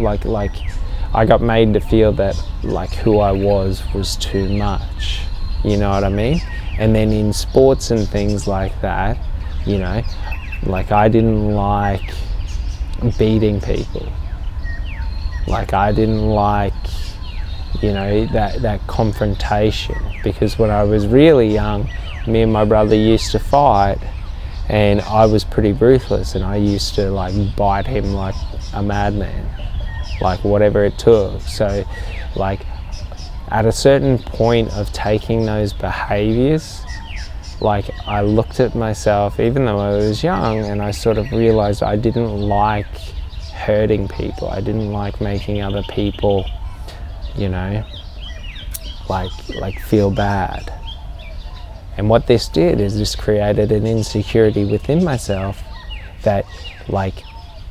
like I got made to feel that like who I was too much, you know what I mean? And then in sports and things like that, you know, like I didn't like beating people. Like I didn't like, you know, that confrontation, because when I was really young, me and my brother used to fight, and I was pretty ruthless, and I used to like bite him like a madman, like whatever it took. So like at a certain point of taking those behaviors, like I looked at myself, even though I was young, and I sort of realized I didn't like hurting people. I didn't like making other people, you know, like feel bad. And what this did is this created an insecurity within myself that, like,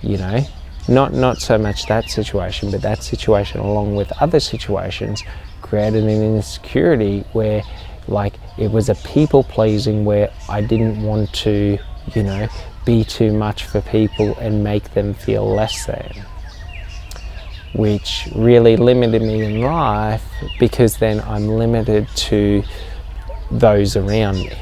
you know, not so much that situation, but that situation along with other situations created an insecurity where like it was a people pleasing, where I didn't want to, you know, be too much for people and make them feel less than, which really limited me in life, because then I'm limited to those around me.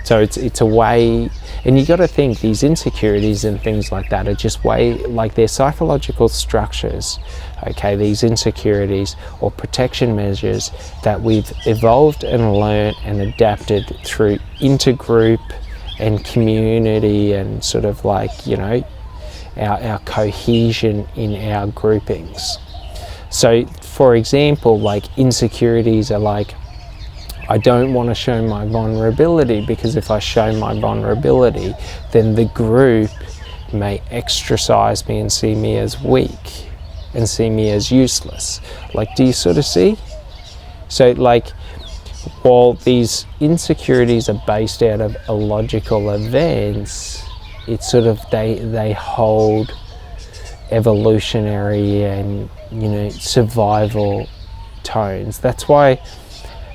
So it's a way, and you got to think these insecurities and things like that are just way, like they're psychological structures, okay, these insecurities or protection measures that we've evolved and learned and adapted through intergroup and community and sort of like, you know, our cohesion in our groupings. So for example, like insecurities are like, I don't want to show my vulnerability, because if I show my vulnerability, then the group may ostracize me and see me as weak and see me as useless. Like, do you sort of see? So like, while these insecurities are based out of illogical events, it's sort of, they hold evolutionary and, you know, survival tones. That's why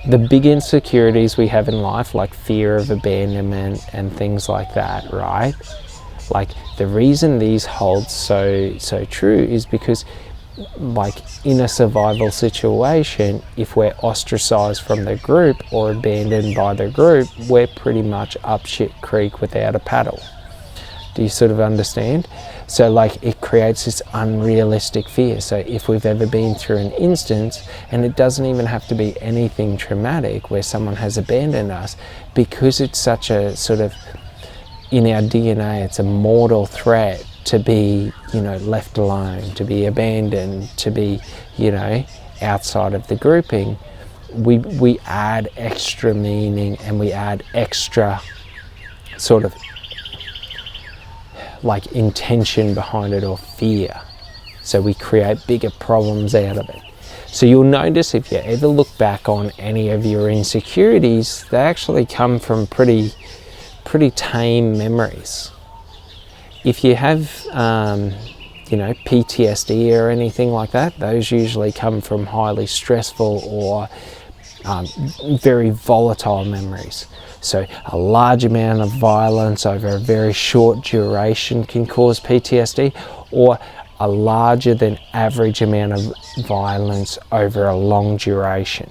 the big insecurities we have in life, like fear of abandonment and things like that, right? Like the reason these hold so true is because, like in a survival situation, if we're ostracized from the group or abandoned by the group, we're pretty much up shit creek without a paddle. Do you sort of understand? So like it creates this unrealistic fear. So if we've ever been through an instance, and it doesn't even have to be anything traumatic, where someone has abandoned us, because it's such a sort of, in our DNA, it's a mortal threat to be, you know, left alone, to be abandoned, to be, you know, outside of the grouping, we add extra meaning and we add extra sort of like intention behind it, or fear. So we create bigger problems out of it. So you'll notice if you ever look back on any of your insecurities, they actually come from pretty tame memories. If you have, you know, PTSD or anything like that, those usually come from highly stressful or very volatile memories. So a large amount of violence over a very short duration can cause PTSD, or a larger than average amount of violence over a long duration.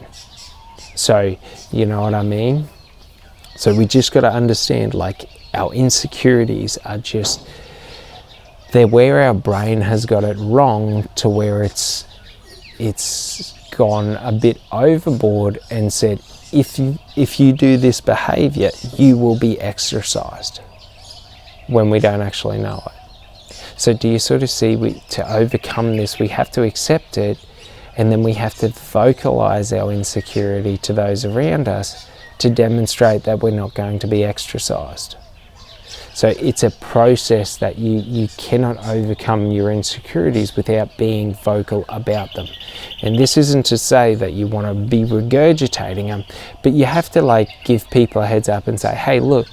So, you know what I mean? So we just got to understand, like, our insecurities are just, they're where our brain has got it wrong, to where it's gone a bit overboard and said, if you do this behavior, you will be exercised, when we don't actually know it. So do you sort of see, to overcome this, we have to accept it, and then we have to vocalize our insecurity to those around us to demonstrate that we're not going to be exercised. So it's a process that you cannot overcome your insecurities without being vocal about them. And this isn't to say that you want to be regurgitating them, but you have to like give people a heads up and say, hey, look,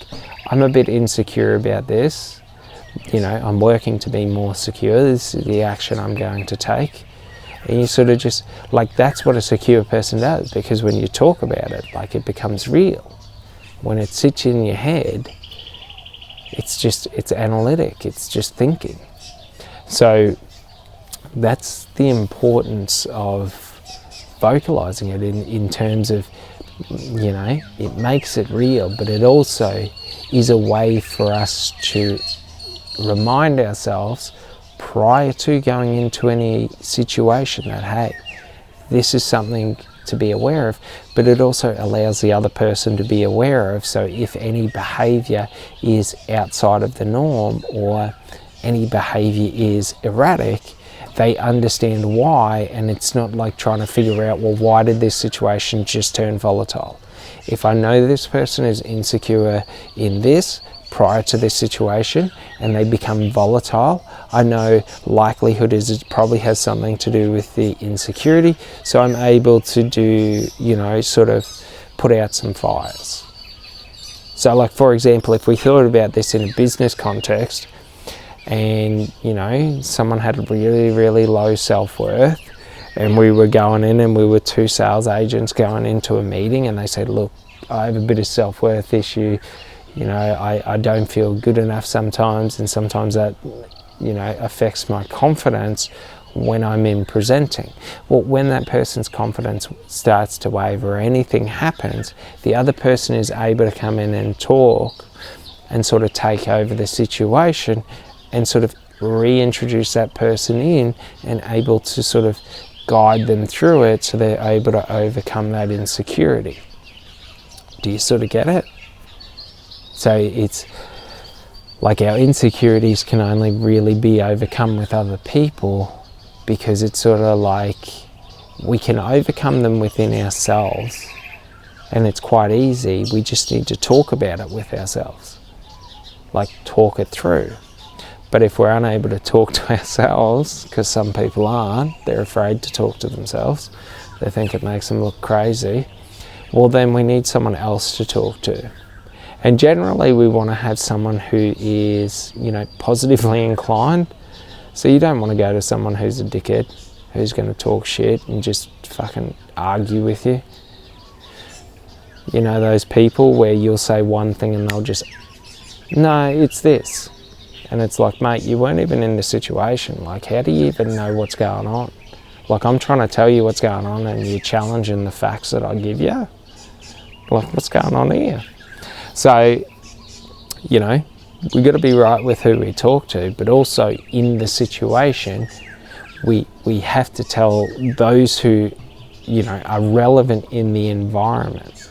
I'm a bit insecure about this. You know, I'm working to be more secure. This is the action I'm going to take. And you sort of just, like, that's what a secure person does, because when you talk about it, like, it becomes real. When it sits in your head, it's analytic, it's just thinking. So that's the importance of vocalizing it in terms of, you know, it makes it real, but it also is a way for us to remind ourselves prior to going into any situation that, hey, this is something to be aware of, but it also allows the other person to be aware of. So if any behavior is outside of the norm or any behavior is erratic, they understand why, and it's not like trying to figure out, well, why did this situation just turn volatile? If I know this person is insecure in this prior to this situation and they become volatile, I know likelihood is it probably has something to do with the insecurity, so I'm able to do, you know, sort of put out some fires. So like, for example, if we thought about this in a business context, and, you know, someone had really, really low self-worth, and we were going in and we were two sales agents going into a meeting, and they said, look, I have a bit of self-worth issue, you know, I don't feel good enough sometimes, and sometimes that, you know, affects my confidence when I'm in presenting. Well, when that person's confidence starts to waver or anything happens, the other person is able to come in and talk and sort of take over the situation and sort of reintroduce that person in and able to sort of guide them through it so they're able to overcome that insecurity. Do you sort of get it? So it's like our insecurities can only really be overcome with other people, because it's sort of like we can overcome them within ourselves, and it's quite easy. We just need to talk about it with ourselves, like talk it through. But if we're unable to talk to ourselves, because some people aren't, they're afraid to talk to themselves, they think it makes them look crazy, well then we need someone else to talk to. And generally we want to have someone who is, you know, positively inclined. So you don't want to go to someone who's a dickhead, who's going to talk shit and just fucking argue with you. You know, those people where you'll say one thing and they'll just, no, it's this. And it's like, mate, you weren't even in the situation. Like, how do you even know what's going on? Like, I'm trying to tell you what's going on and you're challenging the facts that I give you. Like, what's going on here? So, you know, we got to be right with who we talk to, but also in the situation, we have to tell those who, you know, are relevant in the environment.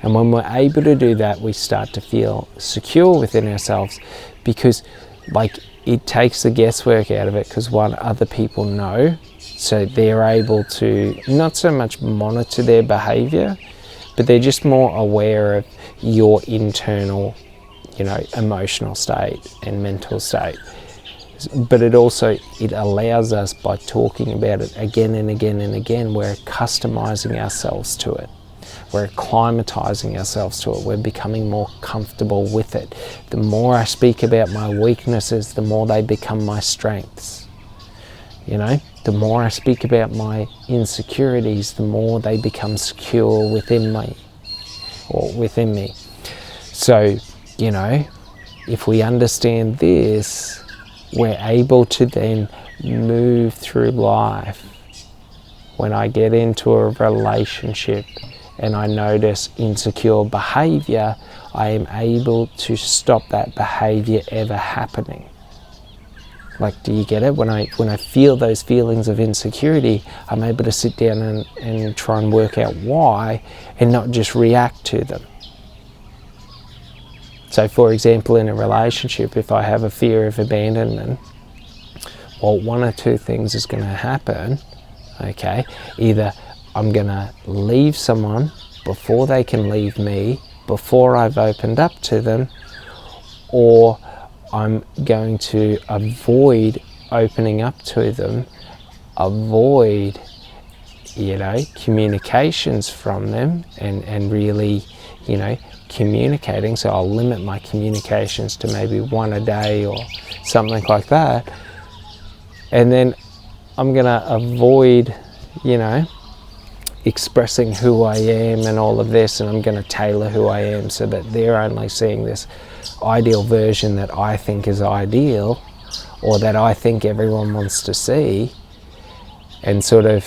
And when we're able to do that, we start to feel secure within ourselves, because like it takes the guesswork out of it, because one, other people know, so they're able to not so much monitor their behavior, but they're just more aware of your internal, you know, emotional state and mental state. But it allows us, by talking about it again and again and again, we're customizing ourselves to it. We're acclimatizing ourselves to it. We're becoming more comfortable with it. The more I speak about my weaknesses, the more they become my strengths. You know, the more I speak about my insecurities, the more they become secure within me, or within me. So, you know, if we understand this, we're able to then move through life. When I get into a relationship and I notice insecure behavior, I am able to stop that behavior ever happening. Like, do you get it? When I feel those feelings of insecurity, I'm able to sit down and try and work out why, and not just react to them. So for example, in a relationship, if I have a fear of abandonment, well, one or two things is going to happen, okay? Either I'm going to leave someone before they can leave me, before I've opened up to them, or I'm going to avoid opening up to them, avoid, you know, communications from them, and really, you know, communicating. So I'll limit my communications to maybe one a day or something like that. And then I'm going to avoid, you know, expressing who I am and all of this, and I'm going to tailor who I am so that they're only seeing this ideal version that I think is ideal, or that I think everyone wants to see, and sort of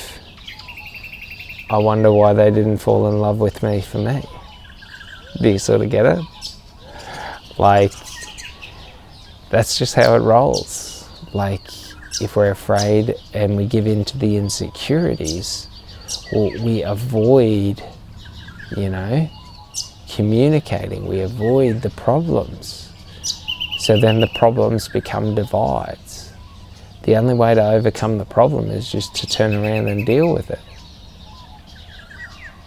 I wonder why they didn't fall in love with me for me. Do you sort of get it? Like, that's just how it rolls. Like, if we're afraid and we give in to the insecurities, well, we avoid, communicating, we avoid the problems. So then the problems become divides. The only way to overcome the problem is just to turn around and deal with it.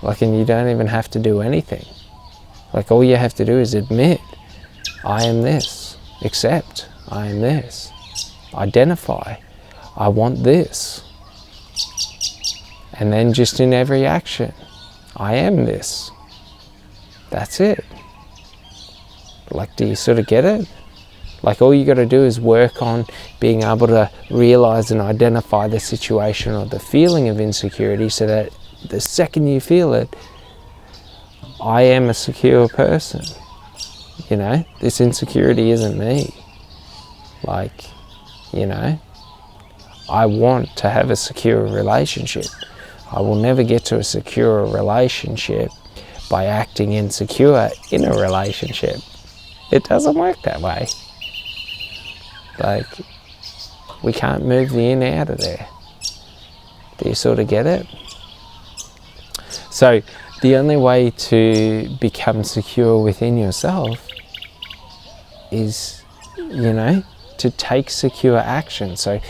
Like, and you don't even have to do anything. Like, all you have to do is admit, I am this. Accept, I am this. Identify, I want this. And then just in every action, I am this. That's it. Like, do you sort of get it? Like, all you got to do is work on being able to realize and identify the situation or the feeling of insecurity, so that the second you feel it, I am a secure person. This insecurity isn't me. Like, I want to have a secure relationship. I will never get to a secure relationship by acting insecure in a relationship. It doesn't work that way. Like, we can't move the in out of there. Do you sort of get it? So the only way to become secure within yourself is, to take secure action. So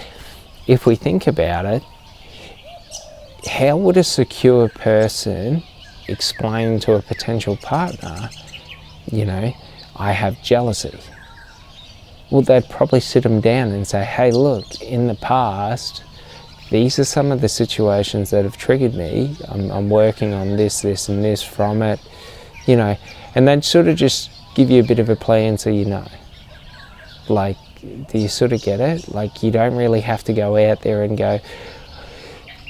if we think about it, how would a secure person explain to a potential partner, I have jealousy? Well, they'd probably sit them down and say, hey, look, in the past, these are some of the situations that have triggered me. I'm working on this, and this from it, and they'd sort of just give you a bit of a plan so you know. Like, do you sort of get it? Like, you don't really have to go out there and go,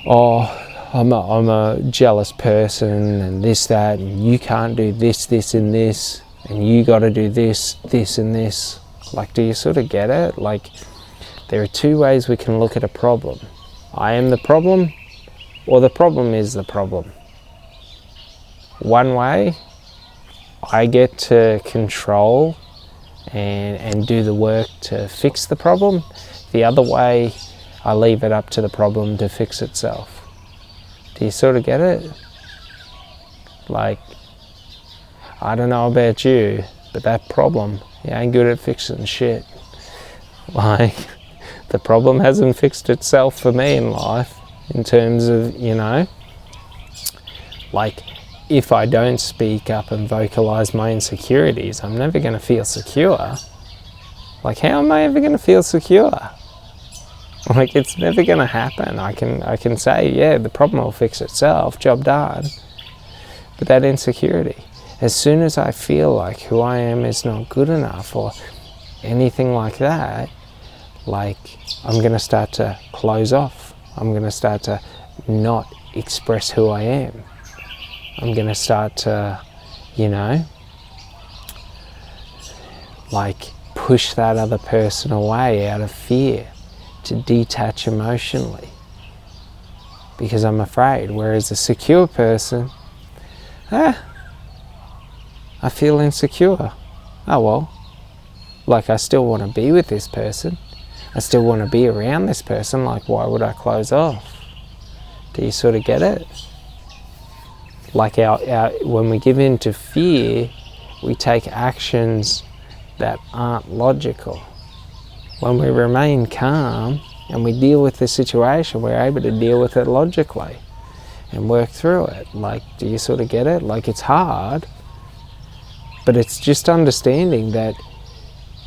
oh, I'm a jealous person and this, that, and you can't do this, and this, and you got to do this, and this. Like, do you sort of get it? Like, there are two ways we can look at a problem. I am the problem, or the problem is the problem. One way, I get to control and do the work to fix the problem. The other way, I leave it up to the problem to fix itself. Do you sort of get it? Like, I don't know about you, but that problem, you ain't good at fixing shit. Like, the problem hasn't fixed itself for me in life, in terms of, like, if I don't speak up and vocalize my insecurities, I'm never going to feel secure. Like, how am I ever going to feel secure? Like, it's never going to happen. I can say, yeah, the problem will fix itself, job done. But that insecurity, as soon as I feel like who I am is not good enough or anything like that, like, I'm going to start to close off. I'm going to start to not express who I am. I'm going to start to, like, push that other person away out of fear, to detach emotionally, because I'm afraid. Whereas a secure person, I feel insecure. Oh well, like, I still want to be with this person. I still want to be around this person. Like, why would I close off? Do you sort of get it? Like, when we give in to fear, we take actions that aren't logical. When we remain calm and we deal with the situation, we're able to deal with it logically and work through it. Like, do you sort of get it? Like, it's hard, but it's just understanding that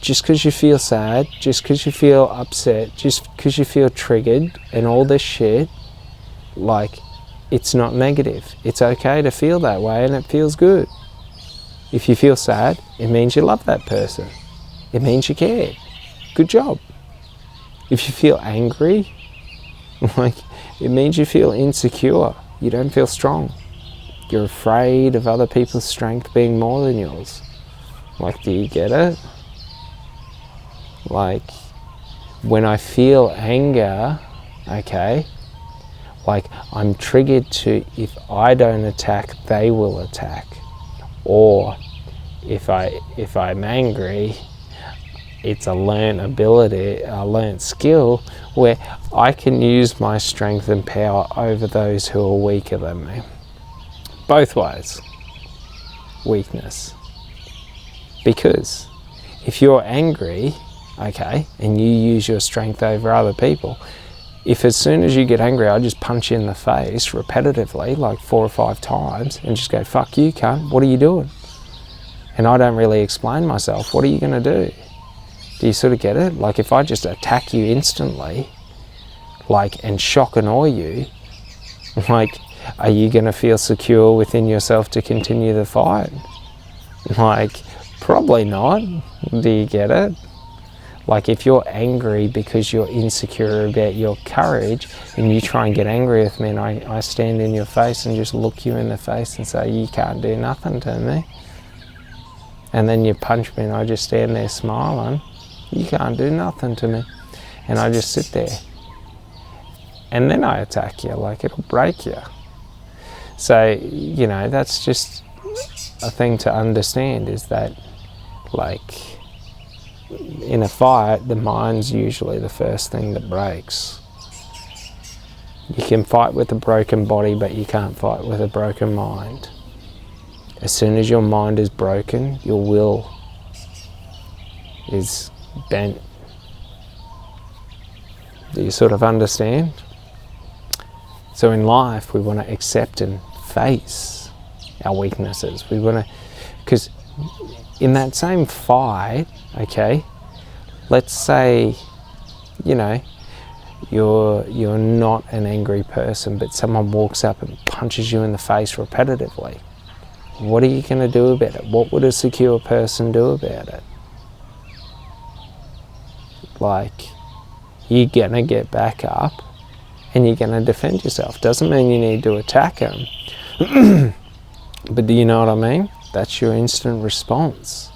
just because you feel sad, just because you feel upset, just because you feel triggered and all this shit, like, it's not negative. It's okay to feel that way, and it feels good. If you feel sad, it means you love that person. It means you care. Good job. If you feel angry, like, it means you feel insecure. You don't feel strong. You're afraid of other people's strength being more than yours. Like, do you get it? Like, when I feel anger, okay, like I'm triggered to, if I don't attack, they will attack. Or if I'm angry, it's a learned ability, a learned skill where I can use my strength and power over those who are weaker than me. Both ways. Weakness. Because if you're angry, okay, and you use your strength over other people, if as soon as you get angry, I just punch you in the face repetitively, like 4 or 5 times, and just go, fuck you, cunt, what are you doing? And I don't really explain myself, what are you going to do? Do you sort of get it? Like if I just attack you instantly, like, and shock and awe you, like, are you going to feel secure within yourself to continue the fight? Like, probably not. Do you get it? Like if you're angry because you're insecure about your courage and you try and get angry with me and I stand in your face and just look you in the face and say, you can't do nothing to me. And then you punch me and I just stand there smiling, you can't do nothing to me. And I just sit there. And then I attack you, like it'll break you. So, you know, that's just a thing to understand, is that, like, in a fight, the mind's usually the first thing that breaks. You can fight with a broken body, but you can't fight with a broken mind. As soon as your mind is broken, your will is bent. Do you sort of understand? So in life, we want to accept and face our weaknesses. We want to, because in that same fight, okay, let's say, you know, you're not an angry person, but someone walks up and punches you in the face repetitively. What are you going to do about it? What would a secure person do about it? Like, you're going to get back up and you're going to defend yourself. Doesn't mean you need to attack them. But do you know what I mean? That's your instant response.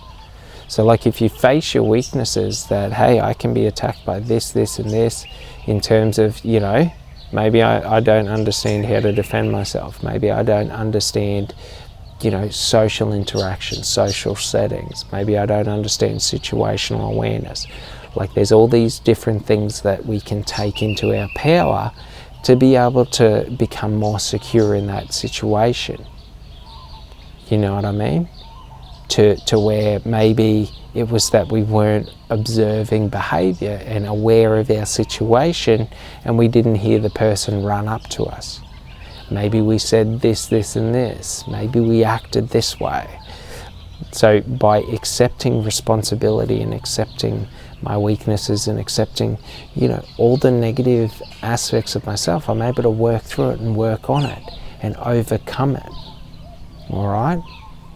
So like if you face your weaknesses, that, hey, I can be attacked by this, this and this, in terms of, you know, maybe I don't understand how to defend myself. Maybe I don't understand, you know, social interaction, social settings. Maybe I don't understand situational awareness. Like there's all these different things that we can take into our power to be able to become more secure in that situation. You know what I mean? To where maybe it was that we weren't observing behaviour and aware of our situation, and we didn't hear the person run up to us. Maybe we said this, this and this. Maybe we acted this way. So by accepting responsibility and accepting my weaknesses and accepting, you know, all the negative aspects of myself, I'm able to work through it and work on it and overcome it. All right?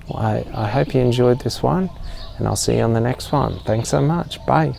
Well, I hope you enjoyed this one, and I'll see you on the next one. Thanks so much. Bye.